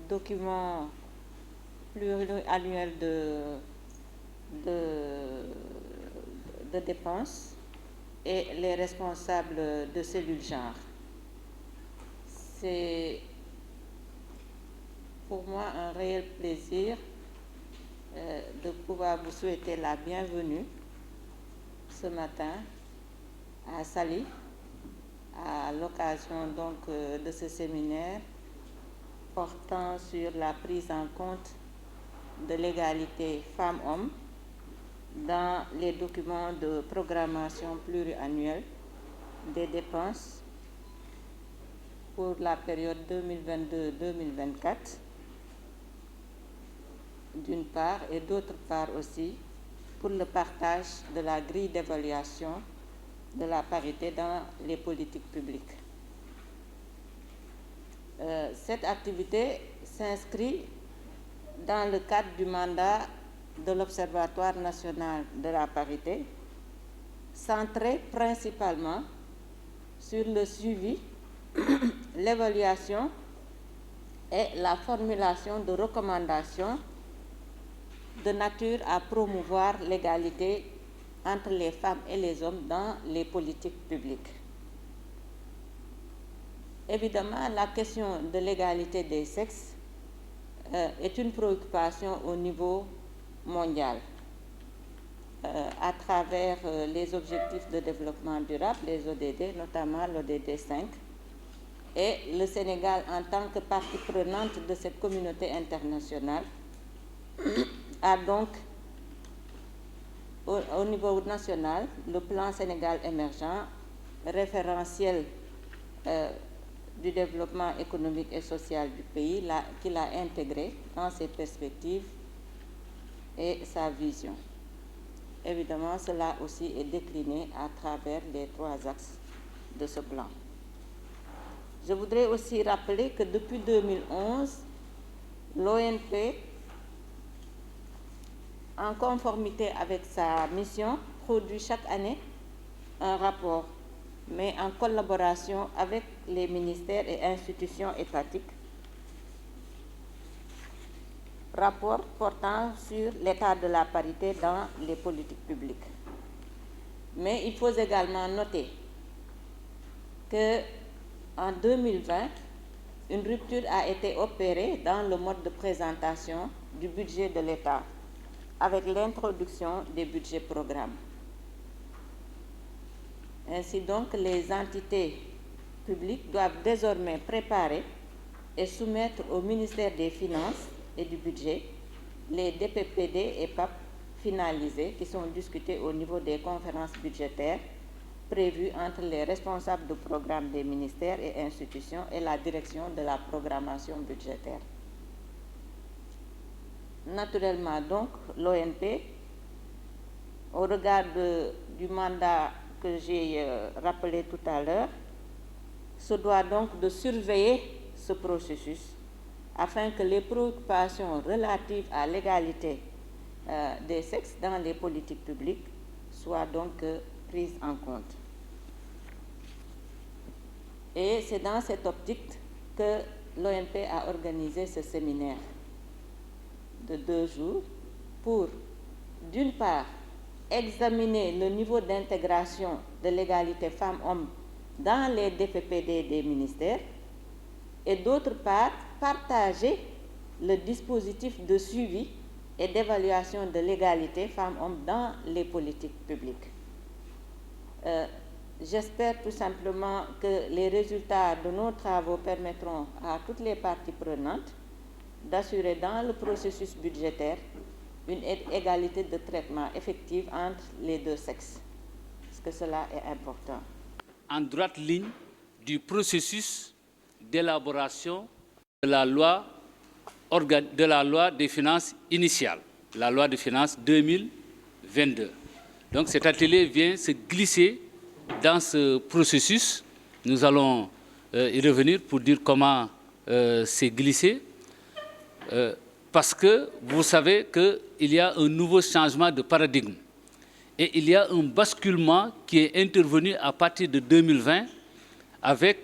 document pluriannuel de dépenses et les responsables de cellules genre. C'est pour moi un réel plaisir de pouvoir vous souhaiter la bienvenue ce matin à Saly, à l'occasion donc de ce séminaire portant sur la prise en compte de l'égalité femmes-hommes dans les documents de programmation pluriannuelle des dépenses pour la période 2022-2024, d'une part, et d'autre part aussi pour le partage de la grille d'évaluation de la parité dans les politiques publiques. Cette activité s'inscrit dans le cadre du mandat de l'Observatoire national de la parité, centré principalement sur le suivi, l'évaluation et la formulation de recommandations de nature à promouvoir l'égalité entre les femmes et les hommes dans les politiques publiques. Évidemment, la question de l'égalité des sexes est une préoccupation au niveau mondial à travers les objectifs de développement durable, les ODD, notamment l'ODD 5. Et le Sénégal, en tant que partie prenante de cette communauté internationale, a donc, au niveau national, le plan Sénégal émergent, référentiel du développement économique et social du pays, qu'il a intégré dans ses perspectives et sa vision. Évidemment, cela aussi est décliné à travers les 3 axes de ce plan. Je voudrais aussi rappeler que depuis 2011, l'ONP, en conformité avec sa mission, produit chaque année un rapport, mais en collaboration avec les ministères et institutions étatiques, rapport portant sur l'état de la parité dans les politiques publiques. Mais il faut également noter qu'en 2020, une rupture a été opérée dans le mode de présentation du budget de l'État, avec l'introduction des budgets programmes. Ainsi donc, les entités publiques doivent désormais préparer et soumettre au ministère des Finances et du Budget les DPPD et PAP finalisés qui sont discutés au niveau des conférences budgétaires prévues entre les responsables de programme des ministères et institutions et la direction de la programmation budgétaire. Naturellement donc, l'ONP, au regard du mandat que j'ai rappelé tout à l'heure, se doit donc de surveiller ce processus afin que les préoccupations relatives à l'égalité des sexes dans les politiques publiques soient donc prises en compte. Et c'est dans cette optique que l'ONP a organisé ce séminaire de 2 jours pour, d'une part, examiner le niveau d'intégration de l'égalité femmes-hommes dans les DPPD des ministères et d'autre part, partager le dispositif de suivi et d'évaluation de l'égalité femmes-hommes dans les politiques publiques. J'espère tout simplement que les résultats de nos travaux permettront à toutes les parties prenantes d'assurer dans le processus budgétaire une égalité de traitement effective entre les 2 sexes, parce que cela est important. En droite ligne du processus d'élaboration de la loi des finances initiale, la loi de finances 2022. Donc cet atelier vient se glisser dans ce processus. Nous allons y revenir pour dire comment c'est glissé. Parce que vous savez qu'il y a un nouveau changement de paradigme et il y a un basculement qui est intervenu à partir de 2020 avec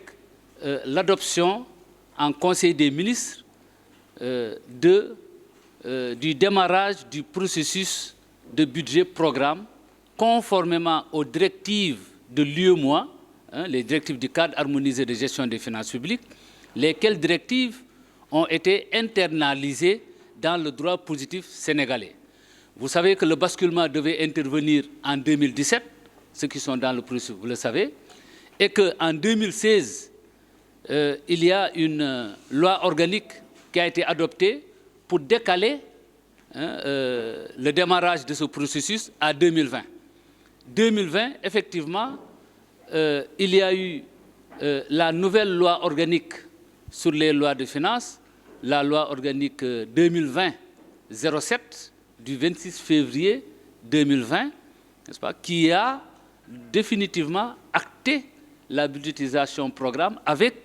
l'adoption en Conseil des ministres du démarrage du processus de budget programme conformément aux directives de l'UEMOA, les directives du cadre harmonisé de gestion des finances publiques, lesquelles directives ont été internalisées dans le droit positif sénégalais. Vous savez que le basculement devait intervenir en 2017, ceux qui sont dans le processus, vous le savez, et qu'en 2016, il y a une loi organique qui a été adoptée pour décaler le démarrage de ce processus à 2020. 2020, effectivement, il y a eu la nouvelle loi organique sur les lois de finances, la loi organique 2020-07 du 26 février 2020, n'est-ce pas, qui a définitivement acté la budgétisation programme avec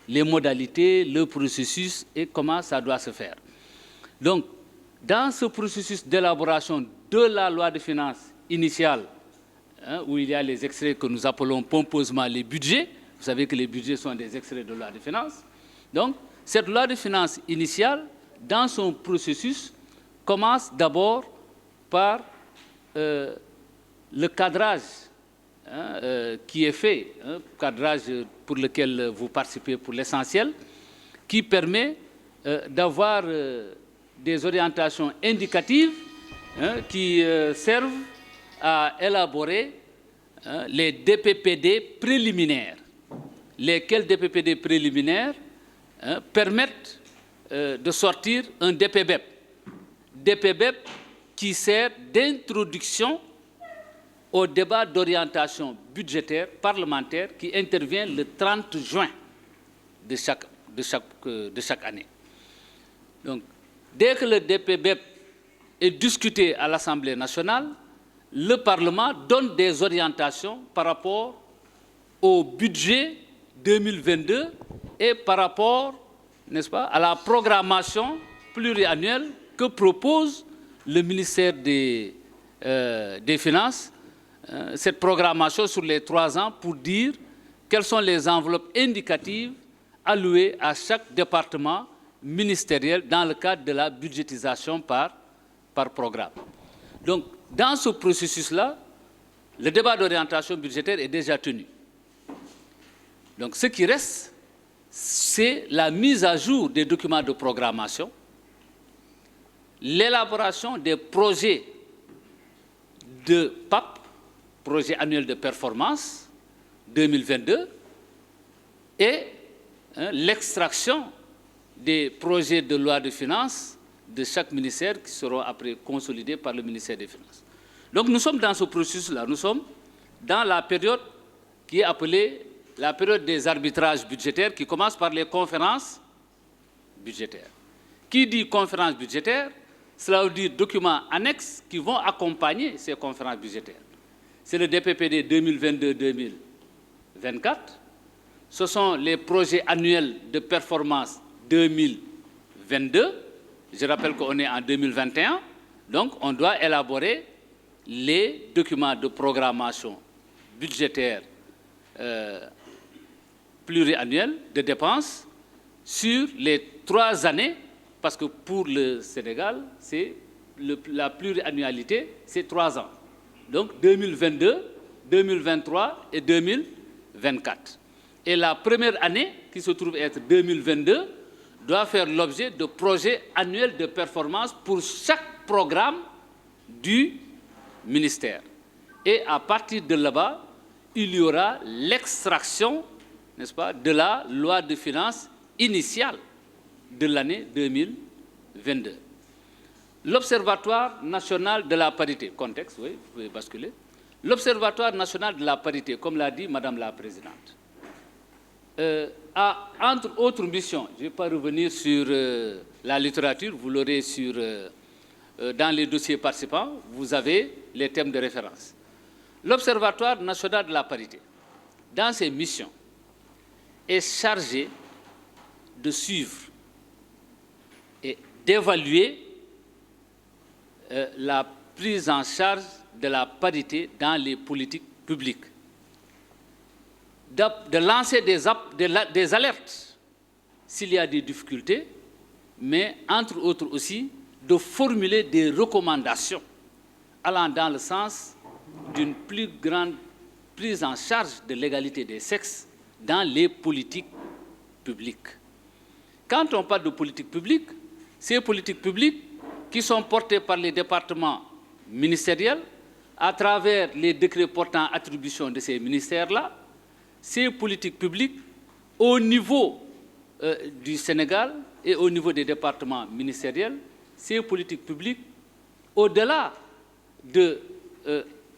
les modalités, le processus et comment ça doit se faire. Donc, dans ce processus d'élaboration de la loi de finances initiale, où il y a les extraits que nous appelons pompeusement les budgets, vous savez que les budgets sont des extraits de loi de finances. Donc, cette loi de finances initiale, dans son processus, commence d'abord par le cadrage qui est fait, cadrage pour lequel vous participez pour l'essentiel, qui permet d'avoir des orientations indicatives qui servent à élaborer les DPPD préliminaires, lesquels DPPD préliminaires permettent de sortir un DPBEP. DPBEP qui sert d'introduction au débat d'orientation budgétaire parlementaire qui intervient le 30 juin de chaque année. Donc, dès que le DPBEP est discuté à l'Assemblée nationale, le Parlement donne des orientations par rapport au budget 2022 et par rapport, n'est-ce pas, à la programmation pluriannuelle que propose le ministère des Finances, cette programmation sur les 3 ans pour dire quelles sont les enveloppes indicatives allouées à chaque département ministériel dans le cadre de la budgétisation par programme. Donc, dans ce processus-là, le débat d'orientation budgétaire est déjà tenu. Donc, ce qui reste, c'est la mise à jour des documents de programmation, l'élaboration des projets de PAP, projet annuel de performance 2022, et l'extraction des projets de loi de finances de chaque ministère qui seront après consolidés par le ministère des Finances. Donc nous sommes dans ce processus-là, nous sommes dans la période qui est appelée la période des arbitrages budgétaires qui commence par les conférences budgétaires. Qui dit conférence budgétaire, cela veut dire documents annexes qui vont accompagner ces conférences budgétaires. C'est le DPPD 2022-2024, ce sont les projets annuels de performance 2022, je rappelle qu'on est en 2021, donc on doit élaborer les documents de programmation budgétaire pluriannuelle de dépenses sur les 3 années, parce que pour le Sénégal, la pluriannualité, c'est 3 ans. Donc 2022, 2023 et 2024. Et la première année, qui se trouve être 2022, doit faire l'objet de projets annuels de performance pour chaque programme du ministère. Et à partir de là-bas, il y aura l'extraction, n'est-ce pas, de la loi de finances initiale de l'année 2022. L'Observatoire national de la parité, contexte, oui, vous pouvez basculer. L'Observatoire national de la parité, comme l'a dit Madame la Présidente, a, entre autres missions, je ne vais pas revenir sur la littérature, vous l'aurez dans les dossiers participants, vous avez les thèmes de référence. L'Observatoire national de la parité, dans ses missions, est chargé de suivre et d'évaluer la prise en charge de la parité dans les politiques publiques, de lancer des alertes s'il y a des difficultés mais entre autres aussi de formuler des recommandations allant dans le sens d'une plus grande prise en charge de l'égalité des sexes dans les politiques publiques. Quand on parle de politique publique, ces politiques publiques qui sont portées par les départements ministériels à travers les décrets portant attribution de ces ministères-là, ces politiques publiques au niveau du Sénégal et au niveau des départements ministériels, ces politiques publiques, au-delà de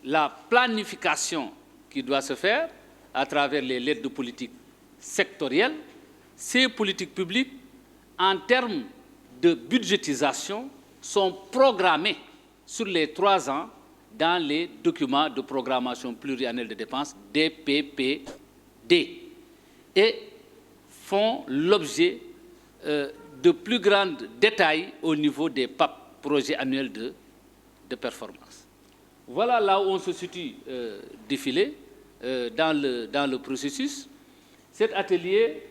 la planification qui doit se faire à travers les lettres de politique sectorielles, ces politiques publiques, en termes de budgétisation, sont programmées sur les 3 ans dans les documents de programmation pluriannuelle de dépenses, DPPD, et font l'objet de plus grands détails au niveau des PAP, projets annuels de performance. Voilà là où on se situe défilé dans le processus. Cet atelier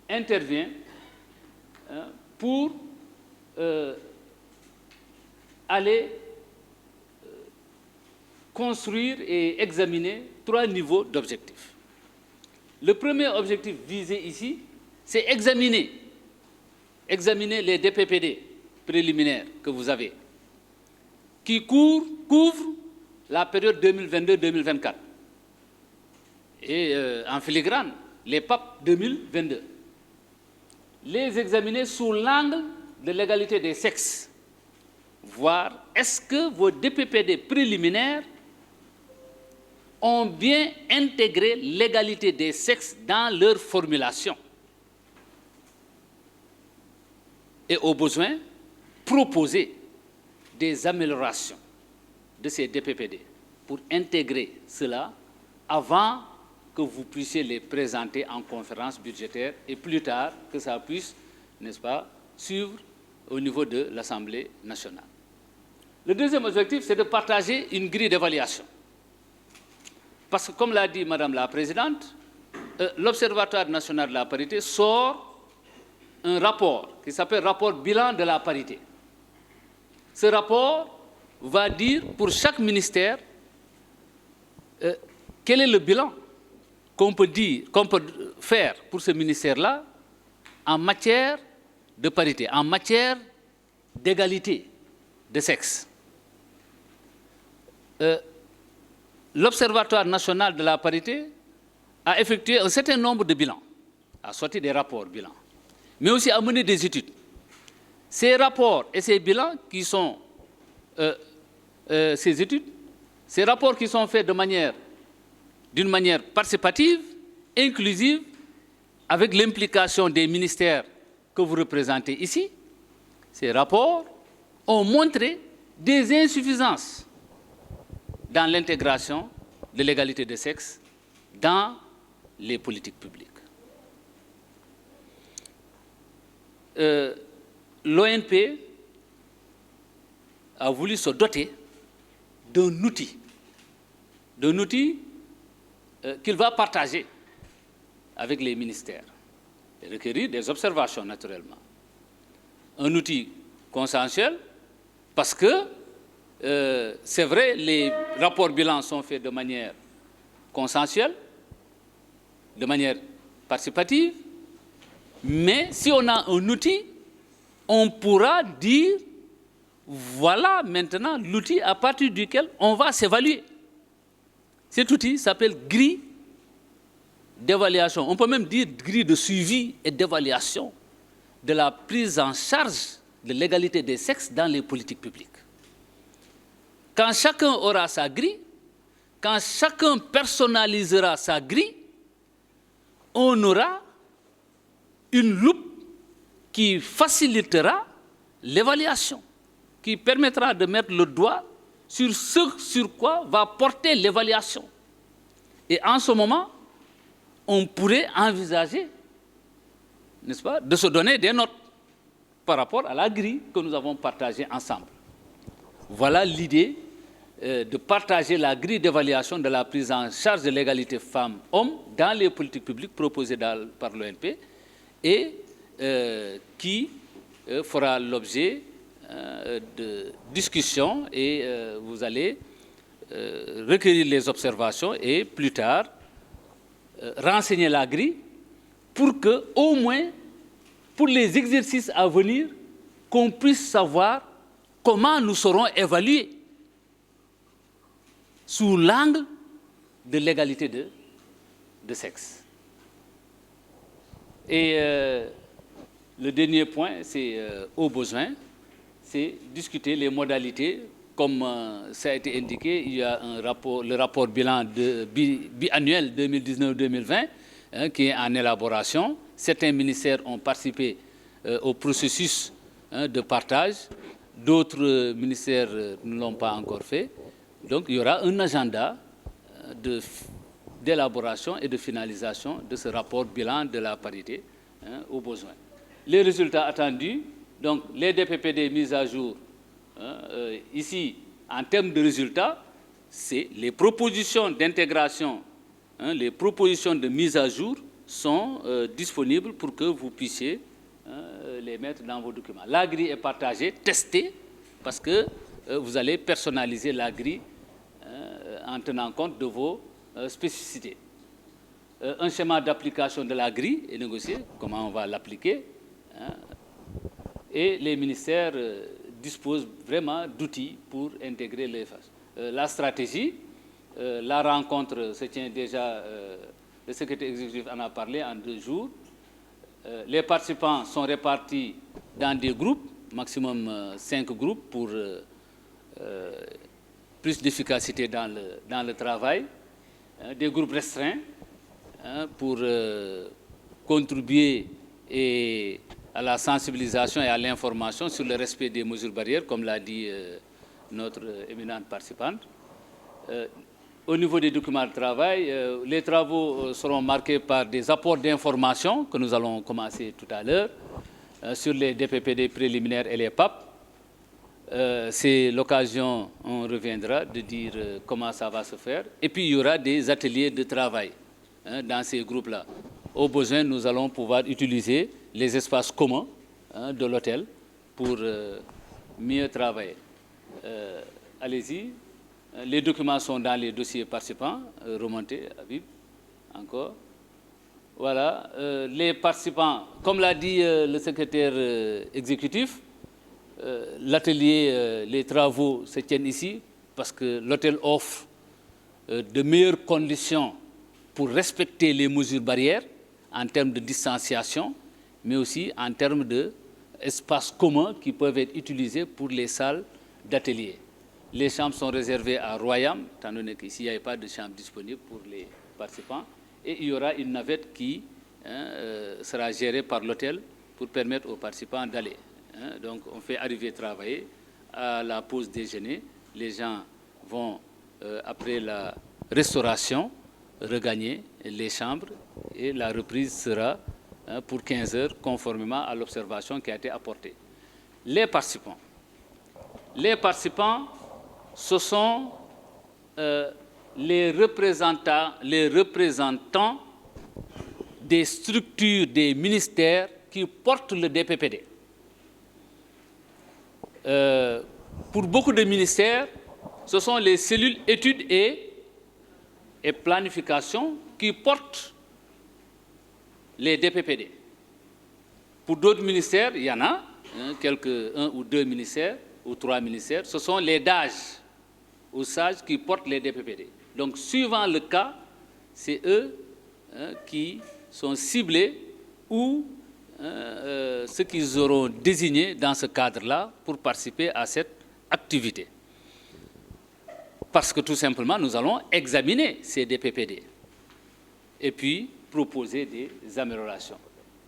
intervient pour aller construire et examiner 3 niveaux d'objectifs. Le premier objectif visé ici, c'est examiner les DPPD préliminaires que vous avez, qui couvrent la période 2022-2024 et en filigrane les PAP 2022. Les examiner sous l'angle de l'égalité des sexes, voir est-ce que vos DPPD préliminaires ont bien intégré l'égalité des sexes dans leur formulation et au besoin proposer des améliorations de ces DPPD pour intégrer cela avant que vous puissiez les présenter en conférence budgétaire et plus tard que ça puisse, n'est-ce pas, suivre au niveau de l'Assemblée nationale. Le deuxième objectif, c'est de partager une grille d'évaluation. Parce que, comme l'a dit Madame la Présidente, l'Observatoire national de la parité sort un rapport qui s'appelle rapport bilan de la parité. Ce rapport va dire pour chaque ministère quel est le bilan qu'on peut faire pour ce ministère-là en matière de parité, en matière d'égalité de sexe. L'Observatoire national de la parité a effectué un certain nombre de bilans, a sorti des rapports bilans, mais aussi a mené des études. Ces rapports et ces bilans qui sont ces études, ces rapports qui sont faits d'une manière participative, inclusive, avec l'implication des ministères que vous représentez ici, ces rapports ont montré des insuffisances dans l'intégration de l'égalité des sexes dans les politiques publiques. L'ONP a voulu se doter d'un outil qu'il va partager avec les ministères et requérir des observations naturellement. Un outil consensuel parce que c'est vrai, les rapports bilans sont faits de manière consensuelle, de manière participative, mais si on a un outil, on pourra dire voilà maintenant l'outil à partir duquel on va s'évaluer. Cet outil s'appelle grille d'évaluation. On peut même dire grille de suivi et d'évaluation de la prise en charge de l'égalité des sexes dans les politiques publiques. Quand chacun aura sa grille, quand chacun personnalisera sa grille, on aura une loupe qui facilitera l'évaluation, qui permettra de mettre le doigt sur ce sur quoi va porter l'évaluation. Et en ce moment, on pourrait envisager, n'est-ce pas, de se donner des notes par rapport à la grille que nous avons partagée ensemble. Voilà l'idée de partager la grille d'évaluation de la prise en charge de l'égalité femmes-hommes dans les politiques publiques proposées par l'ONP et qui fera l'objet de discussions et vous allez recueillir les observations et plus tard renseigner la grille pour que, au moins, pour les exercices à venir, qu'on puisse savoir comment nous serons évalués sous l'angle de l'égalité de sexe. Et le dernier point, c'est au besoin, c'est discuter les modalités. Comme ça a été indiqué, il y a le rapport bilan biannuel 2019-2020 qui est en élaboration. Certains ministères ont participé au processus de partage, d'autres ministères ne l'ont pas encore fait. Donc il y aura un agenda d'élaboration et de finalisation de ce rapport bilan de la parité au besoin. Les résultats attendus, donc les DPPD mis à jour, ici, en termes de résultats, c'est les propositions d'intégration, les propositions de mise à jour sont disponibles pour que vous puissiez les mettre dans vos documents. La grille est partagée, testée, parce que vous allez personnaliser la grille en tenant compte de vos spécificités. Un schéma d'application de la grille est négocié, comment on va l'appliquer, et les ministères disposent vraiment d'outils pour intégrer les phases. La stratégie, la rencontre se tient déjà, le secrétaire exécutif en a parlé en 2 jours. Les participants sont répartis dans des groupes, maximum 5 groupes pour plus d'efficacité dans le travail, des groupes restreints pour contribuer à la sensibilisation et à l'information sur le respect des mesures barrières, comme l'a dit notre éminente participante. Au niveau des documents de travail, les travaux seront marqués par des apports d'informations que nous allons commencer tout à l'heure sur les DPPD préliminaires et les PAP. C'est l'occasion, on reviendra, de dire comment ça va se faire. Et puis, il y aura des ateliers de travail dans ces groupes-là. Au besoin, nous allons pouvoir utiliser les espaces communs de l'hôtel pour mieux travailler. Allez-y. Les documents sont dans les dossiers participants, remontés, Habib, encore. Voilà. Les participants, comme l'a dit le secrétaire exécutif, l'atelier, les travaux se tiennent ici parce que l'hôtel offre de meilleures conditions pour respecter les mesures barrières en termes de distanciation, mais aussi en termes d'espaces communs qui peuvent être utilisés pour les salles d'atelier. Les chambres sont réservées à Royam, étant donné qu'ici, il n'y avait pas de chambre disponible pour les participants. Et il y aura une navette qui sera gérée par l'hôtel pour permettre aux participants d'aller. Donc, on fait arriver travailler à la pause déjeuner. Les gens vont, après la restauration, regagner les chambres et la reprise sera pour 15 heures, conformément à l'observation qui a été apportée. Les participants, ce sont les représentants des structures, des ministères qui portent le DPPD. Pour beaucoup de ministères, ce sont les cellules études et planification qui portent les DPPD. Pour d'autres ministères, il y en a, un ou 2 ministères, ou 3 ministères, ce sont les DAGE ou SAGE qui portent les DPPD. Donc, suivant le cas, c'est eux qui sont ciblés ou ceux qu'ils auront désignés dans ce cadre-là pour participer à cette activité. Parce que tout simplement, nous allons examiner ces DPPD et puis proposer des améliorations.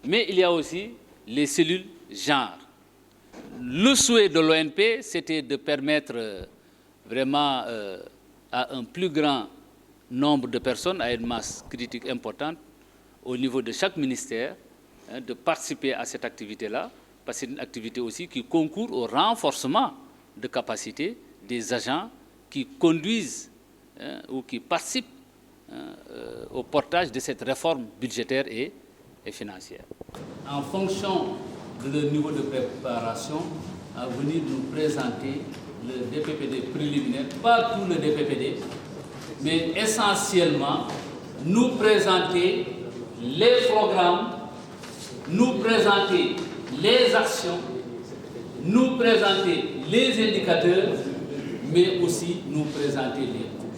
Mais il y a aussi les cellules genre. Le souhait de l'ONP, c'était de permettre vraiment à un plus grand nombre de personnes, à une masse critique importante, au niveau de chaque ministère, de participer à cette activité-là, parce que c'est une activité aussi qui concourt au renforcement de capacités des agents qui conduisent ou qui participent au portage de cette réforme budgétaire et financière. En fonction de leur niveau de préparation à venir nous présenter le DPPD préliminaire, pas tout le DPPD, mais essentiellement nous présenter les programmes, nous présenter les actions, nous présenter les indicateurs, mais aussi nous présenter les coûts.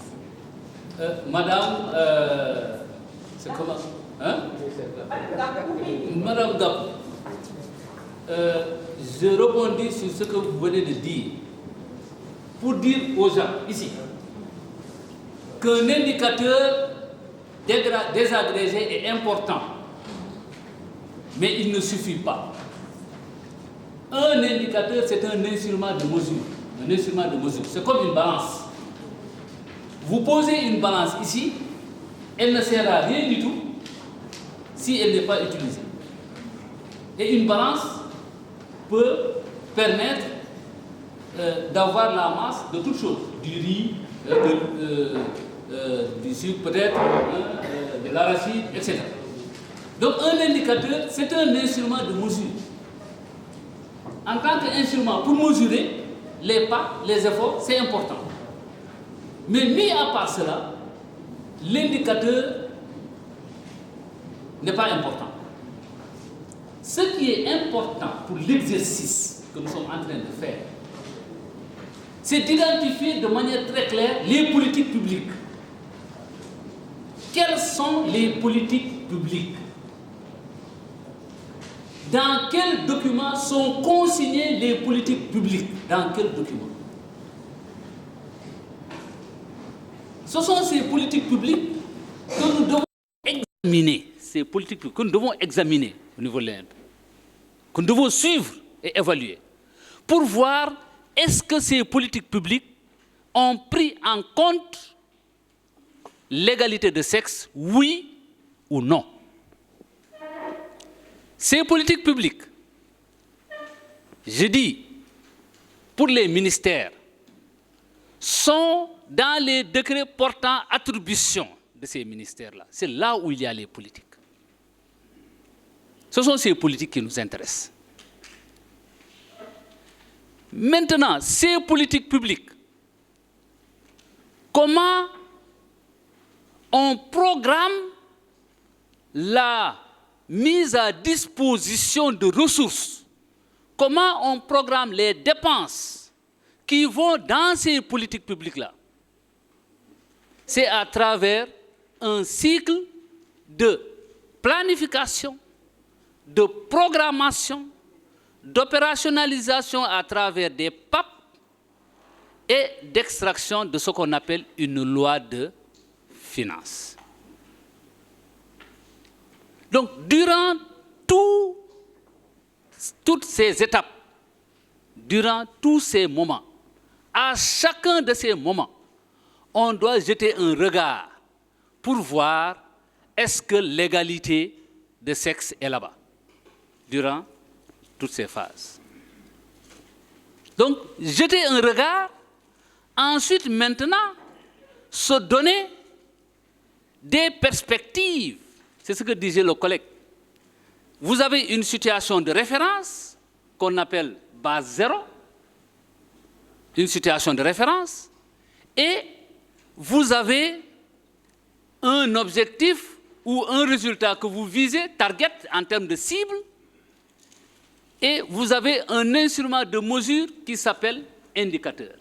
Madame, c'est comment hein? Madame Gap, je rebondis sur ce que vous venez de dire pour dire aux gens ici qu'un indicateur désagrégé est important, mais il ne suffit pas. Un indicateur, c'est un instrument de mesure. Un instrument de mesure, c'est comme une balance. Vous posez une balance ici, elle ne sert à rien du tout si elle n'est pas utilisée. Et une balance peut permettre d'avoir la masse de toutes choses, du riz, du sucre peut-être, de l'arachide, etc. Donc un indicateur, c'est un instrument de mesure. En tant qu'instrument pour mesurer les pas, les efforts, c'est important. Mais mis à part cela, l'indicateur n'est pas important. Ce qui est important pour l'exercice que nous sommes en train de faire, c'est d'identifier de manière très claire les politiques publiques. Quelles sont les politiques publiques? Dans quels documents sont consignées les politiques publiques? Dans quels documents? Ce sont ces politiques publiques que nous devons examiner, ces politiques publiques que nous devons examiner au niveau de l'INP, que nous devons suivre et évaluer, pour voir est-ce que ces politiques publiques ont pris en compte l'égalité de sexe, oui ou non. Ces politiques publiques, je dis, pour les ministères, sont dans les décrets portant attribution de ces ministères-là. C'est là où il y a les politiques. Ce sont ces politiques qui nous intéressent. Maintenant, ces politiques publiques, comment on programme la mise à disposition de ressources, comment on programme les dépenses qui vont dans ces politiques publiques-là? C'est à travers un cycle de planification, de programmation, d'opérationnalisation à travers des PAP et d'extraction de ce qu'on appelle une loi de finances. Donc, durant toutes ces étapes, durant tous ces moments, à chacun de ces moments, on doit jeter un regard pour voir est-ce que l'égalité de sexe est là-bas, durant toutes ces phases. Donc, jeter un regard, ensuite, maintenant, se donner des perspectives. C'est ce que disait le collègue. Vous avez une situation de référence qu'on appelle base 0, une situation de référence, et vous avez un objectif ou un résultat que vous visez, target en termes de cible, et vous avez un instrument de mesure qui s'appelle indicateur,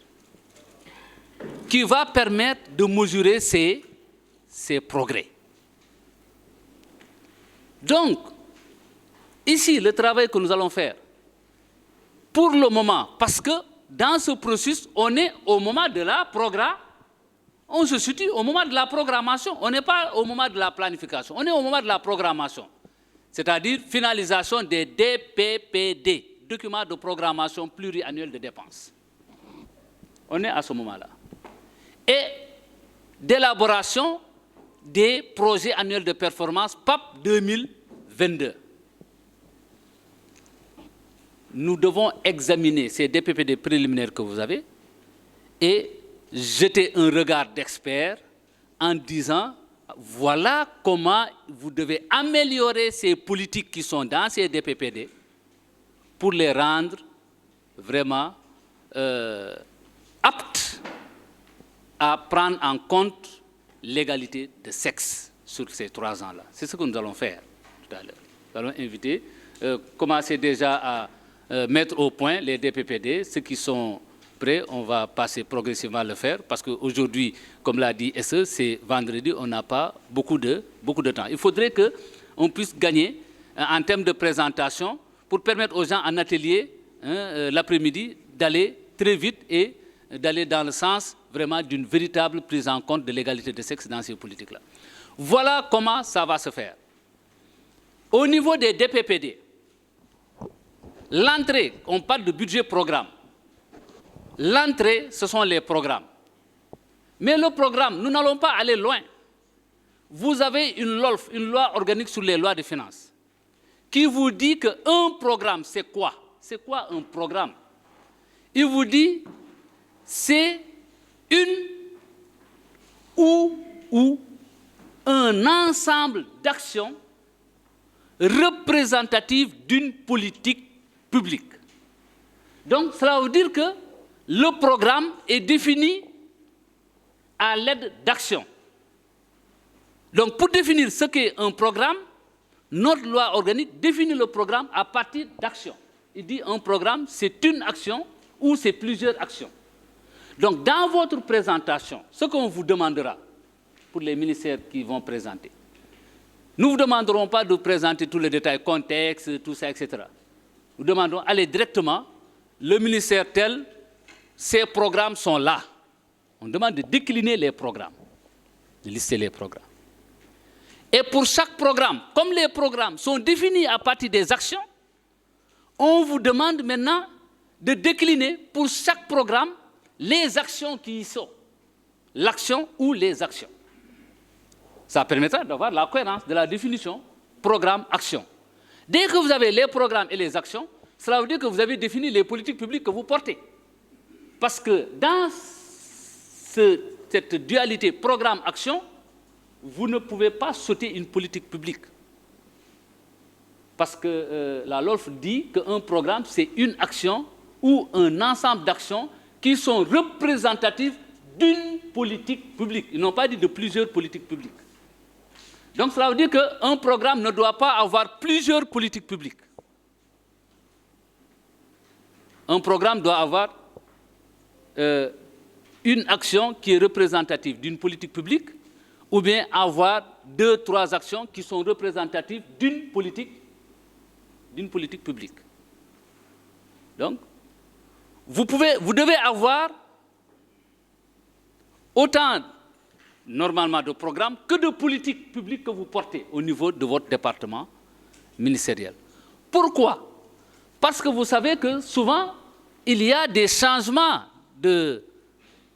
qui va permettre de mesurer ces progrès. Donc, ici, le travail que nous allons faire, pour le moment, parce que dans ce processus, on est au moment de la programmation, on se situe au moment de la programmation, on n'est pas au moment de la planification, on est au moment de la programmation, c'est-à-dire finalisation des DPPD, documents de programmation pluriannuelle de dépenses. On est à ce moment-là. Et d'élaboration des projets annuels de performance PAP 2022. Nous devons examiner ces DPPD préliminaires que vous avez et jeter un regard d'expert en disant voilà comment vous devez améliorer ces politiques qui sont dans ces DPPD pour les rendre vraiment aptes à prendre en compte l'égalité de sexe sur ces 3 ans-là. C'est ce que nous allons faire tout à l'heure. Nous allons inviter, commencer déjà à mettre au point les DPPD, ceux qui sont prêts, on va passer progressivement à le faire, parce qu'aujourd'hui, comme l'a dit SE, c'est vendredi, on n'a pas beaucoup de temps. Il faudrait qu'on puisse gagner en termes de présentation pour permettre aux gens en atelier, l'après-midi, d'aller très vite et d'aller dans le sens vraiment d'une véritable prise en compte de l'égalité de sexe dans ces politiques-là. Voilà comment ça va se faire. Au niveau des DPPD, l'entrée, on parle de budget programme. L'entrée, ce sont les programmes. Mais le programme, nous n'allons pas aller loin. Vous avez une LOLF, une loi organique sur les lois de finances, qui vous dit qu'un programme, c'est quoi? C'est quoi un programme? Il vous dit, c'est une ou un ensemble d'actions représentatives d'une politique publique. Donc, cela veut dire que le programme est défini à l'aide d'actions. Donc, pour définir ce qu'est un programme, notre loi organique définit le programme à partir d'actions. Il dit un programme, c'est une action ou c'est plusieurs actions. Donc, dans votre présentation, ce qu'on vous demandera pour les ministères qui vont présenter, nous ne vous demanderons pas de présenter tous les détails, contexte, tout ça, etc. Nous demandons d'aller directement, le ministère tel, ces programmes sont là. On demande de décliner les programmes, de lister les programmes. Et pour chaque programme, comme les programmes sont définis à partir des actions, on vous demande maintenant de décliner pour chaque programme les actions qui y sont. L'action ou les actions. Ça permettra d'avoir la cohérence de la définition programme-action. Dès que vous avez les programmes et les actions, cela veut dire que vous avez défini les politiques publiques que vous portez. Parce que dans cette dualité programme-action, vous ne pouvez pas sauter une politique publique. Parce que la LOLF dit qu'un programme, c'est une action ou un ensemble d'actions qui sont représentatives d'une politique publique. Ils n'ont pas dit de plusieurs politiques publiques. Donc cela veut dire qu'un programme ne doit pas avoir plusieurs politiques publiques. Un programme doit avoir une action qui est représentative d'une politique publique ou bien avoir 2, 3 actions qui sont représentatives d'une politique publique. Donc, vous devez avoir autant, normalement, de programmes que de politiques publiques que vous portez au niveau de votre département ministériel. Pourquoi? Parce que vous savez que souvent, il y a des changements de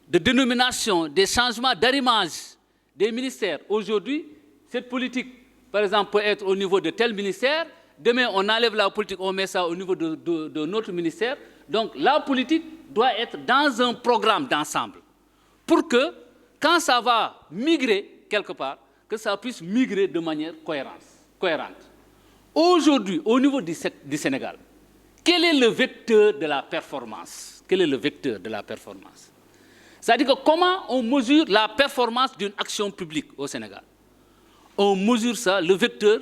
dénomination, des changements d'arrimage des ministères. Aujourd'hui, cette politique, par exemple, peut être au niveau de tel ministère. Demain, on enlève la politique, on met ça au niveau de notre ministère. Donc, la politique doit être dans un programme d'ensemble pour que, quand ça va migrer quelque part, que ça puisse migrer de manière cohérente. Aujourd'hui, au niveau du Sénégal, quel est le vecteur de la performance? Quel est le vecteur de la performance? C'est-à-dire que comment on mesure la performance d'une action publique au Sénégal? On mesure ça, le vecteur,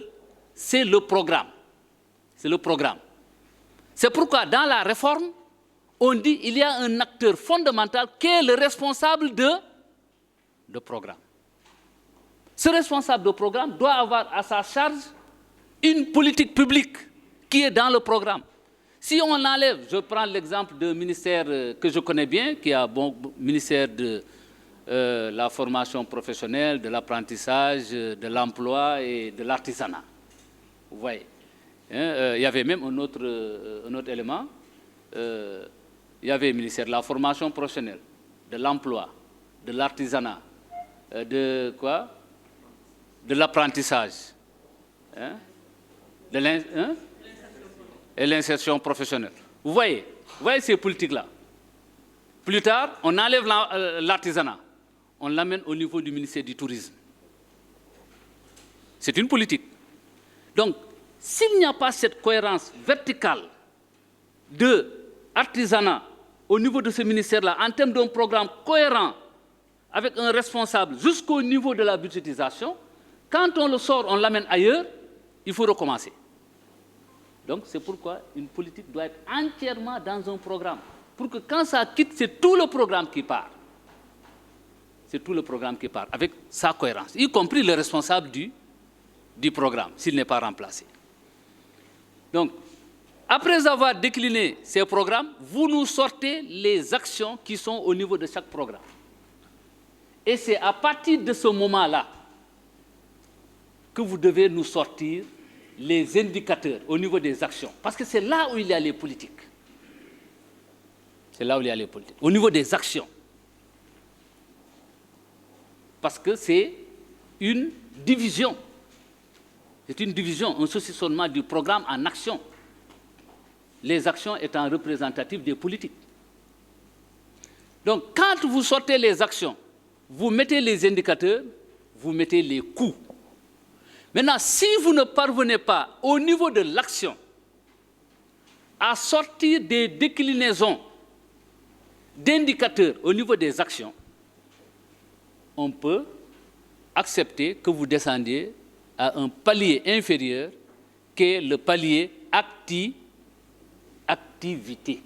c'est le programme. C'est le programme. C'est pourquoi dans la réforme, on dit qu'il y a un acteur fondamental qui est le responsable de programme. Ce responsable de programme doit avoir à sa charge une politique publique qui est dans le programme. Si on enlève, je prends l'exemple d'un ministère que je connais bien, qui est le ministère de la formation professionnelle, de l'apprentissage, de l'emploi et de l'artisanat. Vous voyez. Il y avait même un autre élément. Il y avait le ministère de la formation professionnelle, de l'emploi, de l'artisanat, de quoi? De l'apprentissage. Et l'insertion professionnelle. Vous voyez ces politiques-là. Plus tard, on enlève l'artisanat. On l'amène au niveau du ministère du Tourisme. C'est une politique. Donc, s'il n'y a pas cette cohérence verticale de artisanat au niveau de ce ministère-là, en termes d'un programme cohérent, avec un responsable jusqu'au niveau de la budgétisation, quand on le sort, on l'amène ailleurs, il faut recommencer. Donc c'est pourquoi une politique doit être entièrement dans un programme. Pour que quand ça quitte, c'est tout le programme qui part. C'est tout le programme qui part, avec sa cohérence, y compris le responsable du programme, s'il n'est pas remplacé. Donc, après avoir décliné ces programmes, vous nous sortez les actions qui sont au niveau de chaque programme. Et c'est à partir de ce moment-là que vous devez nous sortir les indicateurs au niveau des actions. Parce que c'est là où il y a les politiques. C'est là où il y a les politiques. Au niveau des actions. Parce que c'est une division. C'est une division, un saucissonnement du programme en actions. Les actions étant représentatives des politiques. Donc, quand vous sortez les actions, vous mettez les indicateurs, vous mettez les coûts. Maintenant, si vous ne parvenez pas, au niveau de l'action, à sortir des déclinaisons d'indicateurs au niveau des actions, on peut accepter que vous descendiez à un palier inférieur, qui est le palier activité.